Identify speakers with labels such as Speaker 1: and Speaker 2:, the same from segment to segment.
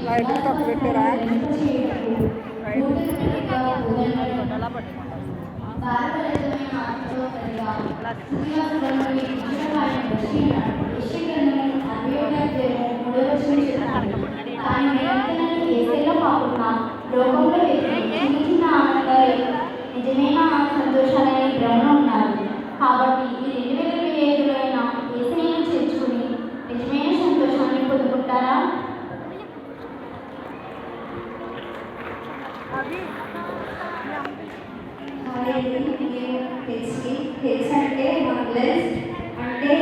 Speaker 1: లైట్లు తక్కువ పెట్టారా? లైట్
Speaker 2: నిజమైన సంతోషాలని భ్రమణ ఉన్నారు. కాబట్టి ఈ 2025లో అయినా ఏసైనా చేర్చుకుని నిజమైన సంతోషాన్ని పొందుకుంటారా? హెచ్ అంటే బ్లెస్ అంటే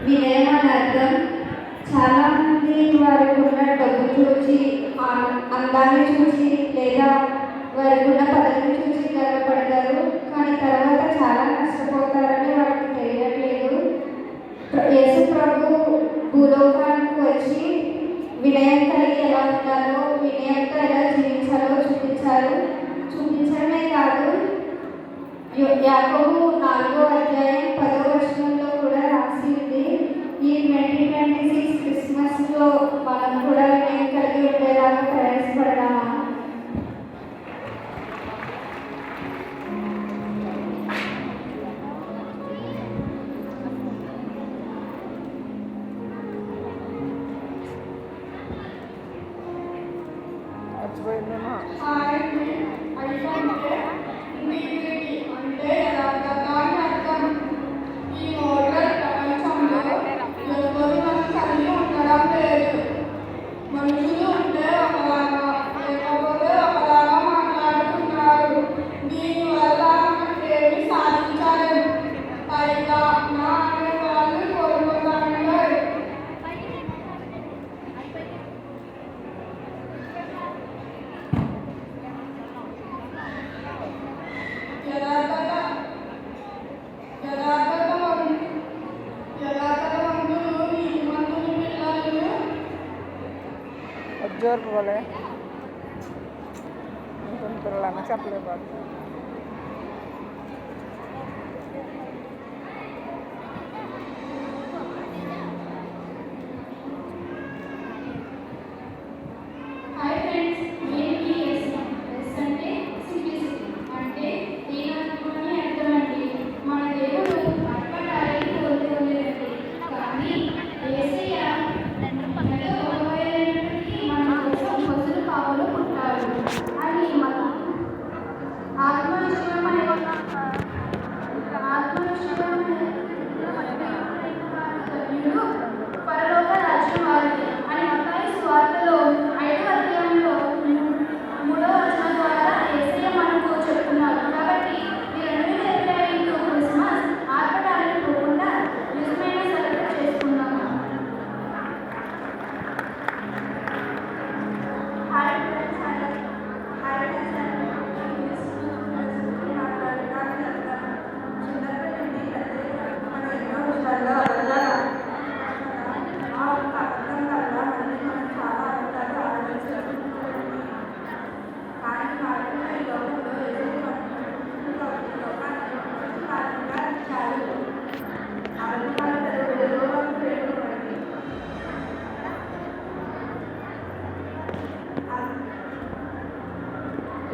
Speaker 2: వినయం అని అర్థం. చాలా మంది వారికి ఉన్న డబ్బు చూసి అందాన్ని చూసి లేదా వారికి ఉన్న పదవిని చూసి గర్వపడతారు. కానీ తర్వాత చాలా నష్టపోతారని వారికి తెలియట్లేదు. యేసు ప్రభు భూలోకానికి వచ్చి వినయం కలిగి ఎలా ఉండాలో, వినయంతో ఎలా జీవించాలో చూపించడమే కాదు, యాకోబు 4వ అధ్యాయం 10వ వచనంలో కూడా రాసి ఉంది. ఈ 2026 క్రిస్మస్లో మనం కూడా వినయం కలిగి ఉండేలాగా ప్రయాసపడదామా?
Speaker 1: మర్చిపోయిందేమో. జోరు పోలే పిల్లలన్నా చెప్పలేకపోతే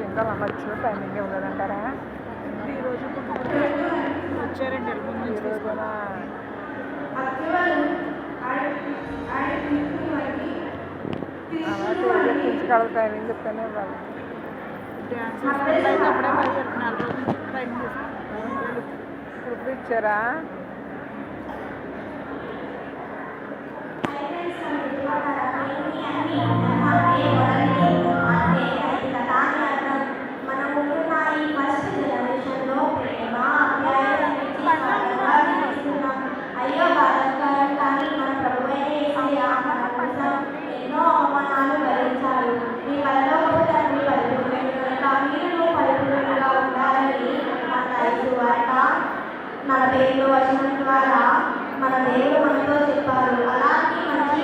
Speaker 1: ఇంకా మధ్యలో టైమింగ్ ఇవ్వలేదంటారా?
Speaker 3: ఈరోజు వచ్చారండి
Speaker 1: ఈ రోజున అలా తెచ్చుకోవాలి, టైమింగ్ చెప్తానే ఇవ్వాలి.
Speaker 3: డ్యాన్స్ అప్పుడే బయలుదేరుతున్నారు. ట్రైనింగ్
Speaker 1: ఇప్పుడు ఇచ్చారా?
Speaker 2: మన పేరులో వచనం ద్వారా మన దేవుడు మనతో చెప్పారు. అలాంటి మంచి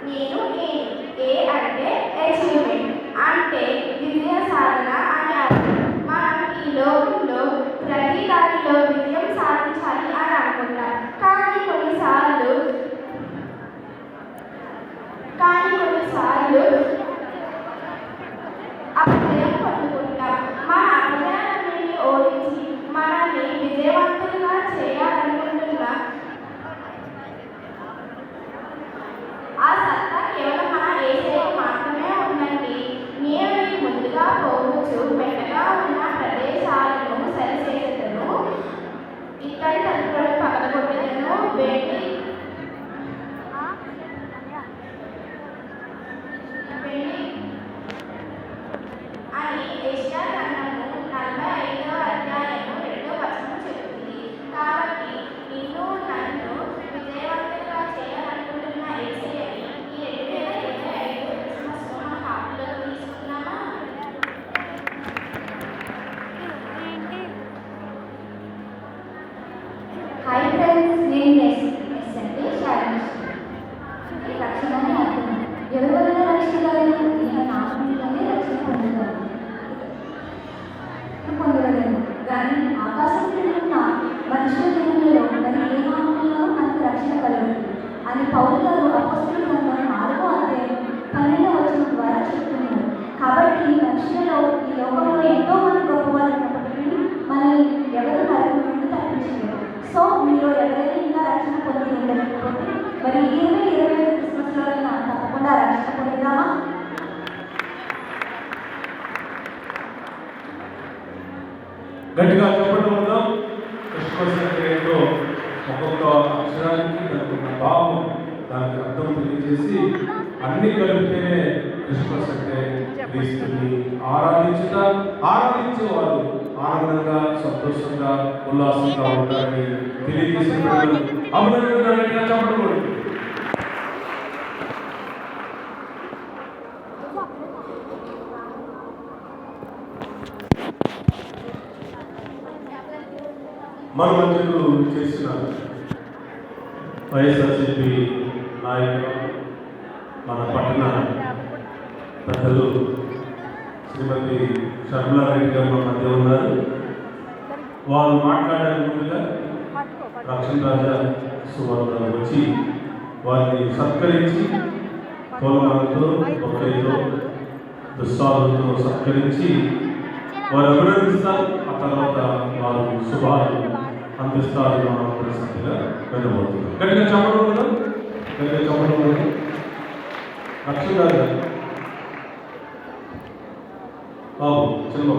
Speaker 2: నేను ఏ అంటే అచీవ్మెంట్ అంటే విజయం పొందుకుంటాం. మన అభిజయాన్ని ఓడించి మనల్ని విజయవంతులుగా చేయాలనుకుంటున్న ఆ సత్తా కేవలం మన యేసయ్యకు మాత్రమే ఉందండి. నేను ఈ ముందుగా పోవచ్చు మెట్టగా ఉన్న ప్రదేశాలను సరిచేసేదను, ఇక్కడి తలుపులను పగలగొట్టేదను, వెండి అని యెషయా గ్రంథము 45వ అధ్యాయము 2వ వచనం చెబుతుంది. కాబట్టి నిన్ను నన్ను విజయవంతంగా చేయాలనుకుంటున్న యేసయ్యని ఈ 2025 క్రిస్మస్ను మన హార్ట్లోకి తీసుకున్నామా? హాయ్ ఫ్రెండ్స్, నేను ఎస్ అంటే శారమిష్. ఈ రక్షణ అని అర్థం. ఎవరి వలన రక్షణ కలదు? ఈయన నామములోనే రక్షణ పొందగలను. కానీ ఆకాశం మీద ఉన్న మనుషుల జన్మలో మరి ఏ నామంలో మనకు రక్షణ కలదు అని పౌలు గారు అపోస్తలుల గ్రంథం 4వ అధ్యాయం 12వ వచనం ద్వారా చెప్తున్నారు. కాబట్టి మనుషులలో ఈ లోకంలో ఎంతో మంది గొప్పవారు ఉన్నప్పటికీ మనల్ని ఎవరు నరకం నుండి తప్పించలేరు. సో మీరు ఎవరైనా ఇంకా రక్షణ పొంది ఉండకపోతే మరి 2025 క్రిస్మస్లో తప్పకుండా రక్షణ పొందుదామా?
Speaker 4: గట్టిగా చెప్పడం వల్ల క్రిస్మస్ అంటే ఏంటో ఒక్కొక్క అక్షరానికి దానికి ఉన్న భావం, దానికి అర్థం తెలియజేసి అన్ని కలిపితేనే క్రిస్మస్ అంటే క్రీస్తుని ఆరాధించేవారు ఆనందంగా, సంతోషంగా, ఉల్లాసంగా ఉంటారని తెలియజేసిన అభినందనగా చెప్పడం వల్ల మన మధ్యకు చేసిన వైఎస్ఆర్సీపీ నాయకులు, మన పట్టణ పెద్దలు శ్రీమతి షర్మిలారెడ్డి గారు మన మధ్య ఉన్నారు. వారు మాట్లాడే ముందుగా రక్షణ రాజా సువర్ణ వచ్చి వారిని సత్కరించి పూలమాలతో, బొక్కలతో, దుస్తాలతో సత్కరించి వారు అభినందిస్తారు. ఆ తర్వాత వారు శుభాలు అందిస్తారు. మనం పరిస్థితిగా వెళ్ళబోతున్నాం. గట్టిగా చెప్పడం కదా, గట్టిగా చెప్పడం కదా. రక్షణ బాబు చిన్న